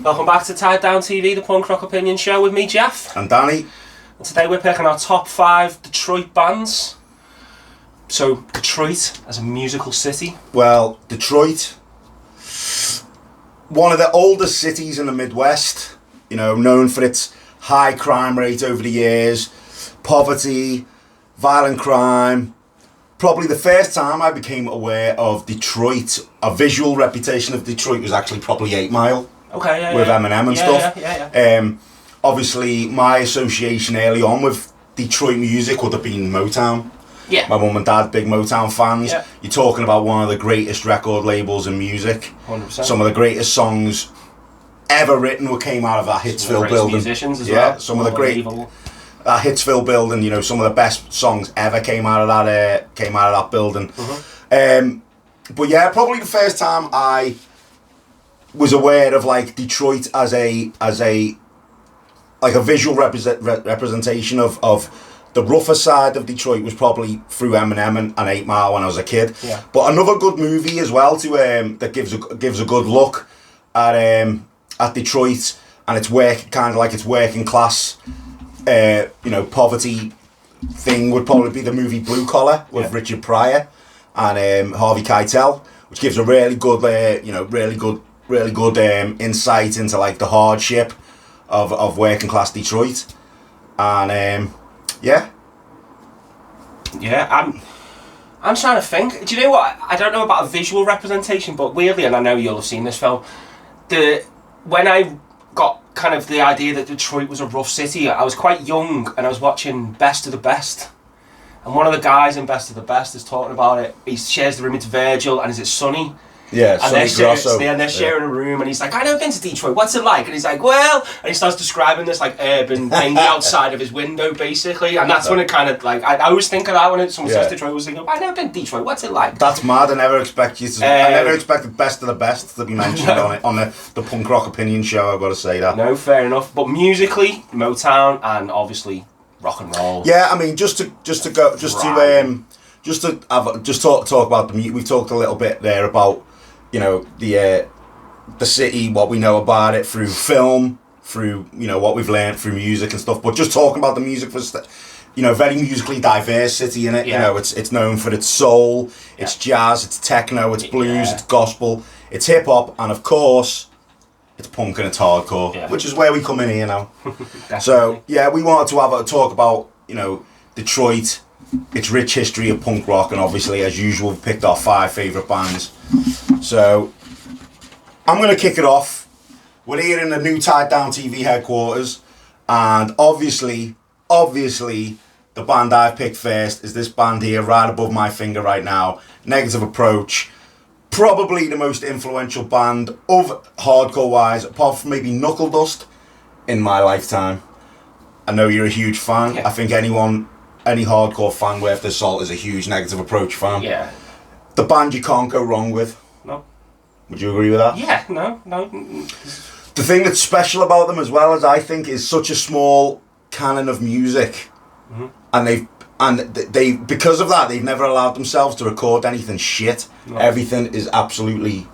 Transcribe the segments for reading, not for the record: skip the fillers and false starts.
Welcome back to Tied Down TV, the punk rock opinion show with me, Geoff. And Danny. And today we're picking our top 5 Detroit bands. So, Detroit as a musical city. Well, Detroit, one of the oldest cities in the Midwest, you know, known for its high crime rate over the years, poverty, violent crime. Probably the first time I became aware of Detroit, a visual reputation of Detroit was actually probably 8 Mile. Okay, yeah, with yeah. Eminem and stuff. Obviously, my association early on with Detroit music would have been Motown. Yeah. My mum and dad, big Motown fans. Yeah. You're talking about one of the greatest record labels in music. 100%. Some of the greatest songs ever written came out of that Hitsville building. Musicians as well. Some of the great that Hitsville building. You know, some of the best songs ever came out of that building. Mm-hmm. But yeah, probably the first time I was aware of like Detroit as a visual representation of the rougher side of Detroit was probably through Eminem and 8 Mile when I was a kid. Yeah. But another good movie as well to that gives a good look at Detroit and its working class poverty thing would probably be the movie Blue Collar with Richard Pryor and Harvey Keitel, which gives a really good insight into like the hardship of working class Detroit. And I'm trying to think. Do you know what? I don't know about a visual representation, but weirdly, and I know you'll have seen this film, when I got kind of the idea that Detroit was a rough city, I was quite young and I was watching Best of the Best. And one of the guys in Best of the Best is talking about it. He shares the room with Virgil, and is it Sonny? Yeah, and they're sharing a room, and he's like, "I never been to Detroit. What's it like?" And he's like, "Well," and he starts describing this like urban thing outside of his window, basically. And that's when it kind of like I always think of that when someone says Detroit. I was thinking, "I've never been to Detroit. What's it like?" That's mad. I never expected Best of the Best to be mentioned on the punk rock opinion show. I've got to say that. No, fair enough. But musically, Motown and obviously rock and roll. Yeah, I mean, just to talk about the music. We've talked a little bit there about, you know, the city, what we know about it through film, through, you know, what we've learned through music and stuff. But just talking about the music for, very musically diverse city in it. Yeah. You know, it's known for its soul, its jazz, it's techno, it's blues, it's gospel, it's hip hop, and of course, it's punk and it's hardcore, which is where we come in here now. So yeah, we wanted to have a talk about, you know, Detroit, its rich history of punk rock, and obviously, as usual, we picked our 5 favourite bands. So I'm going to kick it off. We're here in the new Tied Down TV headquarters, and obviously, the band I've picked first is this band here, right above my finger right now, Negative Approach. Probably the most influential band of hardcore-wise, apart from maybe Knuckle Dust, in my lifetime. I know you're a huge fan. Yeah. I think any hardcore fan worth their salt is a huge Negative Approach fan. Yeah. The band you can't go wrong with. No. Would you agree with that? Yeah, no. The thing that's special about them as well, as I think, is such a small canon of music. Mm-hmm. And they because of that, they've never allowed themselves to record anything shit. No. Everything is absolutely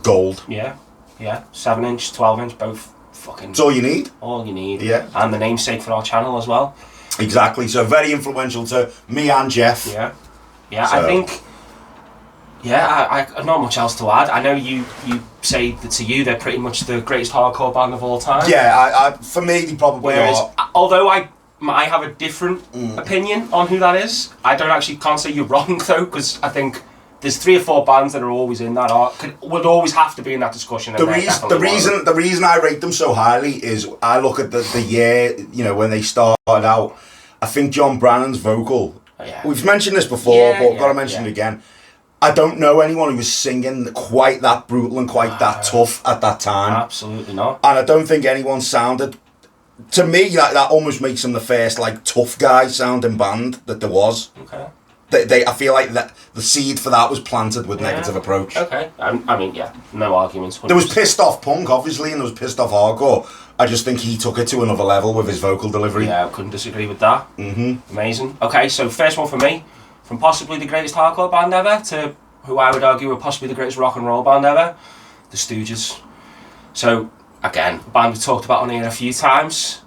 gold. Yeah. 7-inch, 12-inch, both fucking... It's all you need. All you need. Yeah. And the namesake for our channel as well. Exactly. So very influential to me and Geoff. Yeah. So. I think... Yeah, I not much else to add. I know you say that to you they're pretty much the greatest hardcore band of all time. Yeah, for me they probably are. Although I have a different opinion on who that is, can't say you're wrong though, because I think there's 3 or 4 bands that are always in that would always have to be in that discussion. The reason I rate them so highly is I look at the year, you know, when they started out. I think John Brannon's vocal. We've mentioned this before, but I've got to mention it again. I don't know anyone who was singing quite that brutal and quite that tough at that time. Absolutely not. And I don't think anyone sounded... To me, that almost makes them the first like tough guy sounding band that there was. Okay. I feel like that the seed for that was planted with Negative Approach. Okay. I mean, no arguments. 100%. There was pissed off punk, obviously, and there was pissed off hardcore. I just think he took it to another level with his vocal delivery. Yeah, I couldn't disagree with that. Mm-hmm. Amazing. Okay, so first one for me. From possibly the greatest hardcore band ever to who I would argue were possibly the greatest rock and roll band ever, the Stooges. So again, a band we've talked about on here a few times.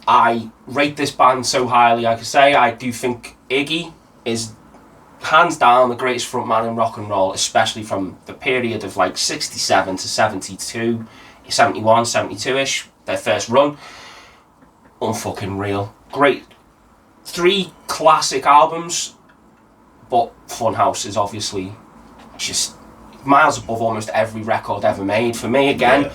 I rate this band so highly. Like I say, I do think Iggy is hands down the greatest frontman in rock and roll, especially from the period of like 67 to 72, 71, 72-ish, their first run. Unfucking real. Great. 3 classic albums, but Funhouse is obviously just miles above almost every record ever made. For me, again,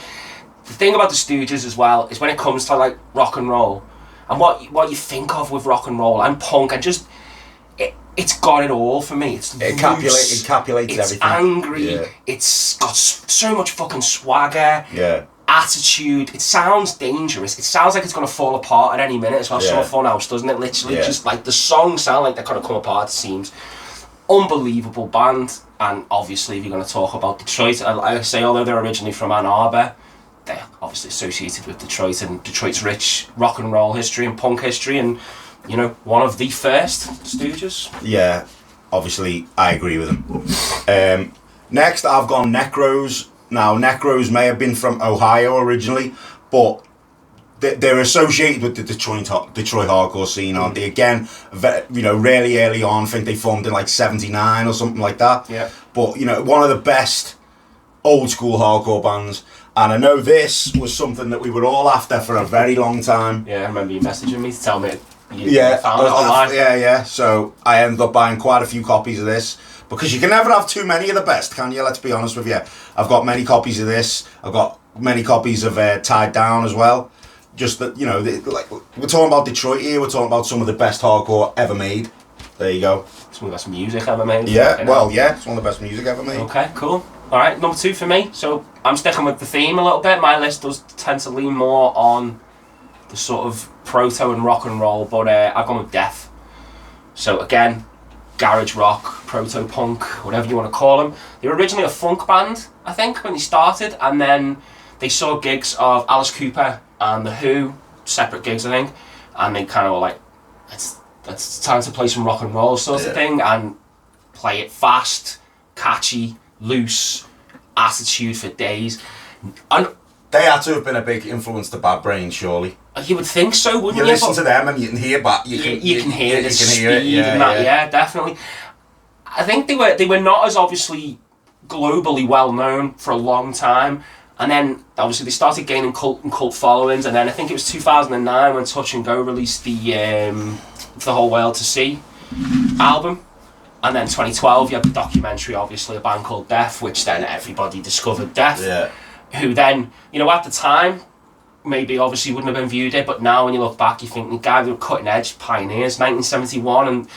the thing about the Stooges as well is when it comes to like rock and roll, and what you think of with rock and roll and punk, and just it's got it all for me. It encapsulates it's everything. Angry. Yeah. It's got so much fucking swagger. Yeah. Attitude. It sounds dangerous. It sounds like it's going to fall apart at any minute as well. Yeah. So Funhouse, doesn't it? Literally, just like the songs sound like they're going to come apart, it seems. Unbelievable band. And obviously, if you're going to talk about Detroit, like I say, although they're originally from Ann Arbor, they're obviously associated with Detroit and Detroit's rich rock and roll history and punk history, and you know, one of the first Stooges. Yeah, obviously I agree with him. Next, I've gone Necros. Now, Necros may have been from Ohio originally, but they're associated with the Detroit hardcore scene, aren't they? Again, you know, really early on. I think they formed in like 79 or something like that. Yeah. But you know, one of the best old school hardcore bands. And I know this was something that we were all after for a very long time. Yeah, I remember you messaging me to tell me you found it online. Yeah. So I ended up buying quite a few copies of this. Because you can never have too many of the best, can you? Let's be honest with you. I've got many copies of this. I've got many copies of Tied Down as well. Just that, you know, like we're talking about Detroit here. We're talking about some of the best hardcore ever made. There you go. Some of the best music ever made. Yeah, it's one of the best music ever made. Okay, cool. All right, number 2 for me. So I'm sticking with the theme a little bit. My list does tend to lean more on the sort of proto and rock and roll, but I've gone with Death. So again, garage rock, proto-punk, whatever you want to call them. They were originally a funk band, I think, when they started, and then they saw gigs of Alice Cooper and The Who, separate gigs, I think, and they kind of were like, it's time to play some rock and roll sort of thing, and play it fast, catchy, loose, attitude for days. And they had to have been a big influence to Bad Brains, surely. You would think so, wouldn't you? You listen to them and you can hear, but you can hear the speed it. Yeah, definitely. I think they were not as obviously globally well known for a long time, and then obviously they started gaining cult followings, and then I think it was 2009 when Touch and Go released the Whole World to See album, and then 2012 you had the documentary, obviously, a band called Death, which then everybody discovered Death. Yeah. Who then, you know, at the time, maybe obviously wouldn't have been viewed it, but now when you look back, you think the guy, they were cutting edge pioneers. 1971, and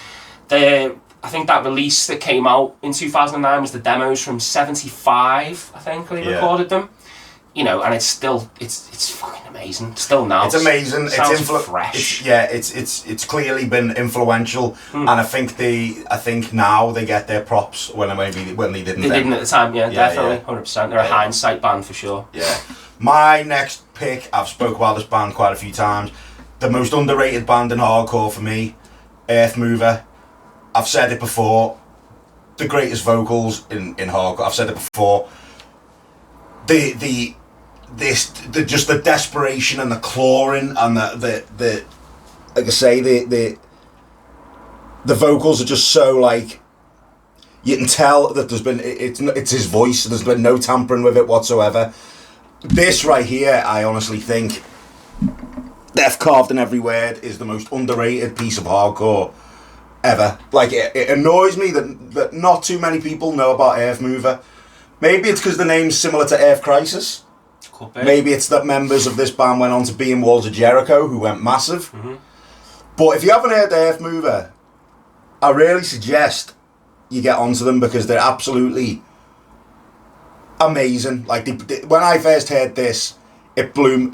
I think that release that came out in 2009 was the demos from 75. I think they recorded them. You know, and it's fucking amazing. Still now, it's amazing. It's fresh. It's clearly been influential, and I think now they get their props when they didn't. They didn't at the time. Yeah, definitely, 100%. They're a hindsight band for sure. Yeah. My next pick, I've spoke about this band quite a few times. The most underrated band in hardcore for me, Earthmover. I've said it before. The greatest vocals in hardcore. I've said it before. Just the desperation and the clawing and the like I say, the vocals are just so like, you can tell that there's been it's his voice. There's been no tampering with it whatsoever. This right here, I honestly think, Death Carved in Every Word is the most underrated piece of hardcore ever. Like, it annoys me that not too many people know about Earthmover. Maybe it's because the name's similar to Earth Crisis. Could be. Maybe it's that members of this band went on to be in Walls of Jericho, who went massive. Mm-hmm. But if you haven't heard Earthmover, I really suggest you get onto them, because they're absolutely amazing. Like, when I first heard this, it blew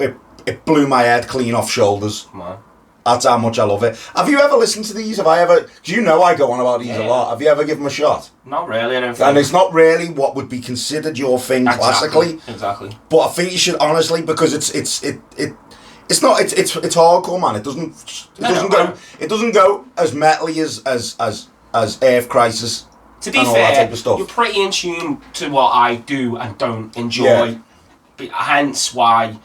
my head clean off shoulders. Man. That's how much I love it. Have you ever listened to these? Have I ever? Do you know I go on about these a lot? Have you ever given them a shot? Not really, I don't think. And it's not really what would be considered your thing classically. Exactly. But I think you should, honestly, because it's hardcore, man. It doesn't go as metally as Earth Crisis. To be fair, you're pretty in tune to what I do and don't enjoy. Yeah. Hence why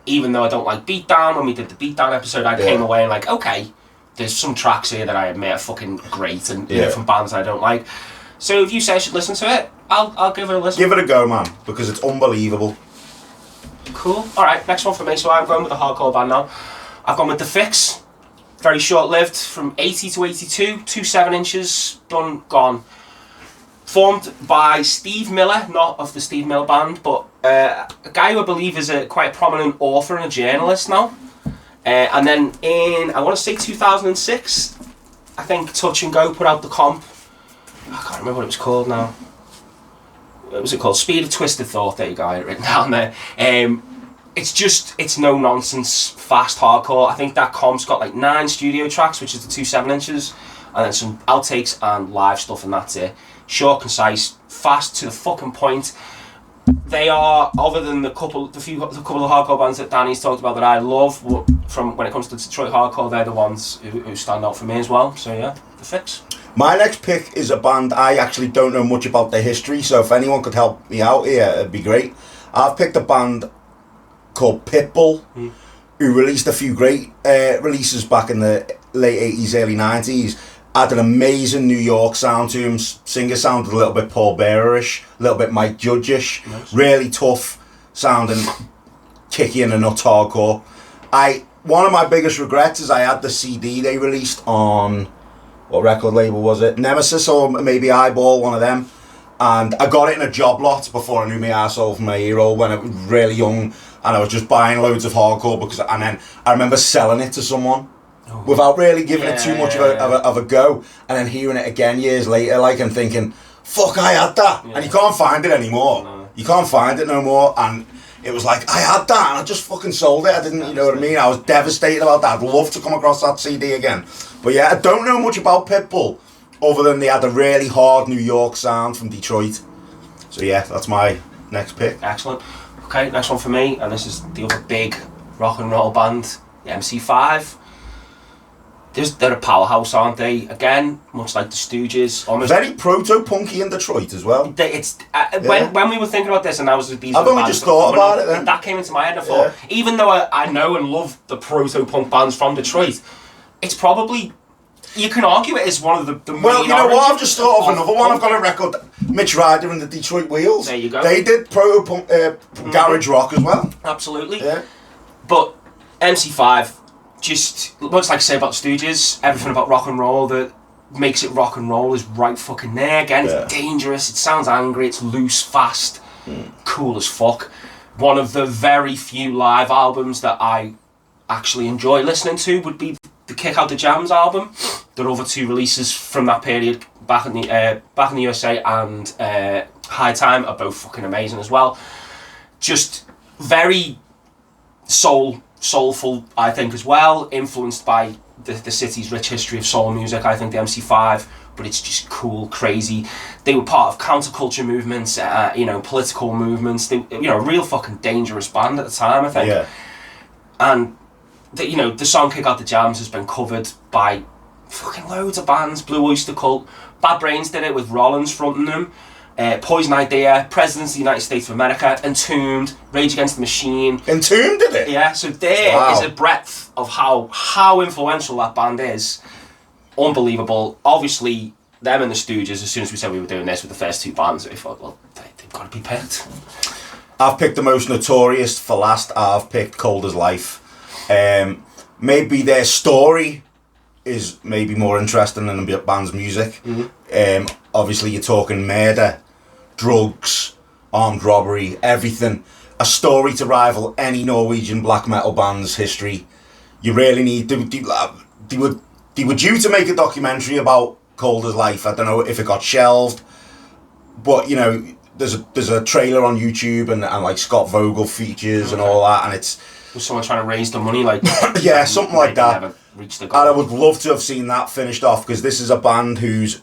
even though I don't like beatdown, when we did the beatdown episode, I came away and like, okay, there's some tracks here that I admit are fucking great, and you know, from bands I don't like. So if you say I should listen to it, I'll give it a listen. Give it a go, man, because it's unbelievable. Cool. Alright, next one for me. So I'm going with a hardcore band now. I've gone with The Fix. Very short-lived, from 80 to 82, 2 7-inches, done, gone. Formed by Steve Miller, not of the Steve Miller Band, but a guy who I believe is quite a prominent author and a journalist now. And then in, I want to say 2006, I think Touch and Go put out the comp. I can't remember what it was called now. What was it called? Speed of Twisted Thought. There you go, I had it written down there. It's no nonsense, fast hardcore. I think that comp's got like 9 studio tracks, which is the 2 7-inches, and then some outtakes and live stuff, and that's it. Short, concise, fast to the fucking point. They are, other than the couple of hardcore bands that Danny's talked about that I love, from when it comes to Detroit hardcore, they're the ones who stand out for me as well. So yeah, The Fix. My next pick is a band I actually don't know much about their history, so if anyone could help me out here, it'd be great. I've picked a band called Pitbull, who released a few great releases back in the late 80s, early 90s. Had an amazing New York sound to him. Singer sounded a little bit Paul Bearer-ish, a little bit Mike Judge-ish. Nice. Really tough sounding, kicky and a nut hardcore. One of my biggest regrets is I had the CD they released on, what record label was it? Nemesis or maybe Eyeball, one of them. And I got it in a job lot before I knew my arsehole from my ear-hole when I was really young, and I was just buying loads of hardcore and then I remember selling it to someone without really giving it too much of a go, and then hearing it again years later, like, and thinking, fuck, I had that, and you can't find it anymore. No. You can't find it no more, and it was like, I had that, and I just fucking sold it. I didn't, you know what I mean? I was devastated about that. I'd love to come across that CD again. But yeah, I don't know much about Pitbull, other than they had a really hard New York sound from Detroit. So yeah, that's my next pick. Excellent. Okay, next one for me, and this is the other big rock and roll band, the MC5. They're a powerhouse, aren't they? Again, much like the Stooges. Almost very proto-punky in Detroit as well. When we were thinking about this, and I was these. I've only just thought about it then. That came into my head, and I thought, even though I know and love the proto-punk bands from Detroit, it's probably, you can argue it is one of the main. Well, you know what? I've just thought of another one. I've got a record, Mitch Ryder and the Detroit Wheels. There you go. They did proto-punk garage rock as well. Absolutely. Yeah. But MC5. Just, much like I say about Stooges, everything about rock and roll that makes it rock and roll is right fucking there. Again, it's dangerous, it sounds angry, it's loose, fast, cool as fuck. One of the very few live albums that I actually enjoy listening to would be the Kick Out the Jams album. There are other 2 releases from that period, back in the USA and High Time, are both fucking amazing as well. Just very soulful, I think, as well, influenced by the city's rich history of soul music, I think, the MC5, but it's just cool, crazy. They were part of counterculture movements, political movements. They, a real fucking dangerous band at the time, I think. Yeah. And, the song Kick Out the Jams has been covered by fucking loads of bands. Blue Oyster Cult, Bad Brains did it with Rollins fronting them. Poison Idea, Presidents of the United States of America, Entombed, Rage Against the Machine. Entombed did it? Yeah, so there is a breadth of how influential that band is. Unbelievable. Obviously, them and the Stooges, as soon as we said we were doing this with the first 2 bands, we thought, well, they've got to be picked. I've picked the most notorious for last. I've picked Cold as Life. Maybe their story is maybe more interesting than the band's music. Obviously, you're talking murder, drugs, armed robbery, everything. A story to rival any Norwegian black metal band's history. You really need... They were due to make a documentary about Cold as Life. I don't know if it got shelved, but, there's a trailer on YouTube and like Scott Vogel features and all that, and it's... Was someone trying to raise the money, like... yeah, something like that. Never reached the goal. And I would love to have seen that finished off, because this is a band whose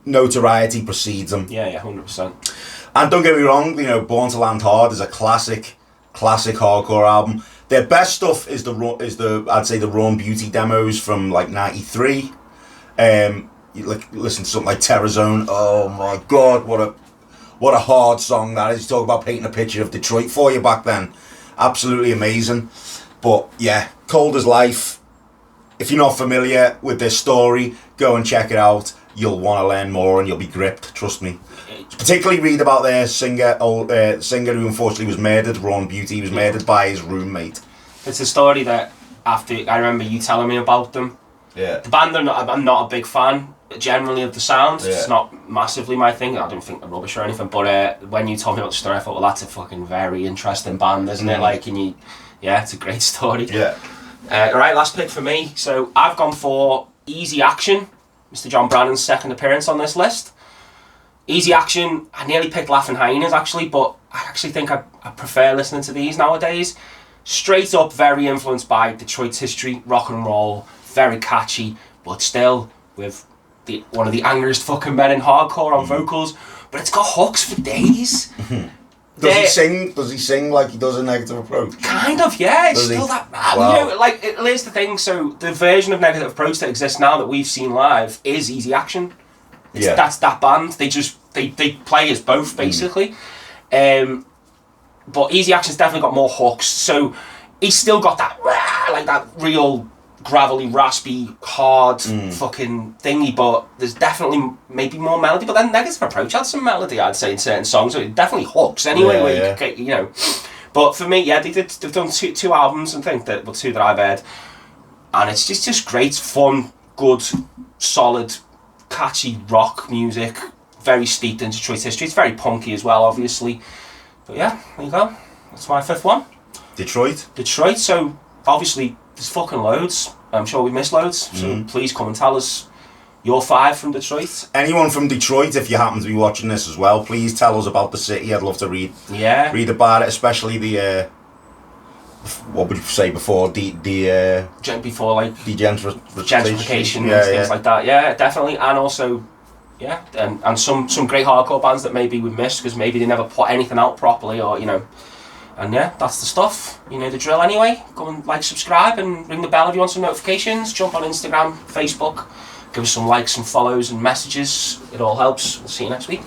notoriety precedes them. Yeah, 100%. And don't get me wrong, Born to Land Hard is a classic hardcore album. Their best stuff is I'd say the Raw and Beauty demos from like '93. You listen to something like Terror Zone. Oh my God, what a hard song that is. You talk about painting a picture of Detroit for you back then. absolutely amazing. But yeah, Cold as Life. If you're not familiar with this story, go and check it out. You'll want to learn more and you'll be gripped, trust me. Particularly read about their singer who unfortunately was murdered, Ron Beauty. He was murdered by his roommate. It's a story that after I remember you telling me about them. Yeah. The band, I'm not a big fan generally of the sound. Yeah. It's not massively my thing. I don't think they're rubbish or anything. But when you told me about the story, I thought, well, that's a fucking very interesting band, isn't it? Like, it's a great story. Yeah. Right, last pick for me. So I've gone for Easy Action, Mr. John Brannon's second appearance on this list. Easy Action, I nearly picked Laughing Hyenas actually, but I actually think I prefer listening to these nowadays. Straight up, very influenced by Detroit's history, rock and roll, very catchy, but still with one of the angriest fucking men in hardcore on vocals. But it's got hooks for days. Does he sing like he does in Negative Approach? Kind of, yeah. It's still that. Wow. Here's the thing. So the version of Negative Approach that exists now that we've seen live is Easy Action. That's that band. They play as both basically. But Easy Action's definitely got more hooks. So he's still got that that real gravelly, raspy, hard fucking thingy. But there's definitely maybe more melody. But then Negative Approach had some melody, I'd say, in certain songs. So it definitely hooks anyway. But for me, they've done two albums, I think two that I've heard, and it's just great, fun, good, solid, catchy rock music. Very steeped in Detroit's history. It's very punky as well, obviously. But yeah, there you go. That's my fifth one. Detroit. So obviously there's fucking loads. I'm sure we missed loads. So please come and tell us your 5 from Detroit. Anyone from Detroit, if you happen to be watching this as well, please tell us about the city. I'd love to read about it, especially the what would you say before gentrification and things like that. Yeah, definitely. And also and some great hardcore bands that maybe we missed because maybe they never put anything out properly, or and that's the stuff. You know the drill anyway. Go and subscribe and ring the bell if you want some notifications. Jump on Instagram, Facebook, give us some likes and follows and messages. It all helps. We'll see you next week.